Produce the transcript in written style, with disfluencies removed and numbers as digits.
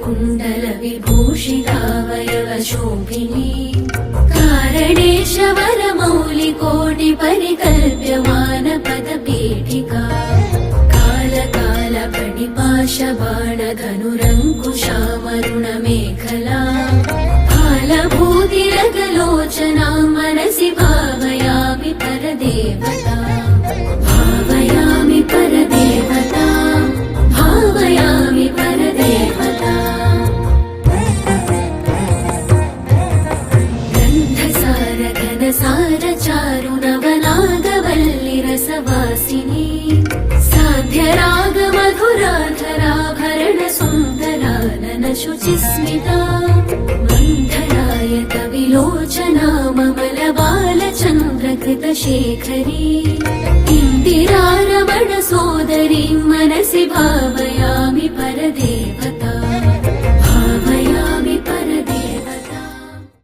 कुण्डल विभूषितावयव शोभिनी कारणेशवर मौलिकोटि परिकल्प्यमान पदपीठिका काल फणिपाश बाण धनुरङ्कुशामरुण मेखला कालभूतिरगलोचना मनसि भावयामि परदेवता भावयामि परदेवता भावयामि परदेवता गन्धसार घनसार चारु नवनागवल्लिरसवासिनी साध्यराग मधुराधराभरण सुन्दरानन शुचिस्मिता मन्थरायत विलोचना ममल बालचन्द्रकृतशेखरी इन्दिरा रमण सोदरी मनसि भावया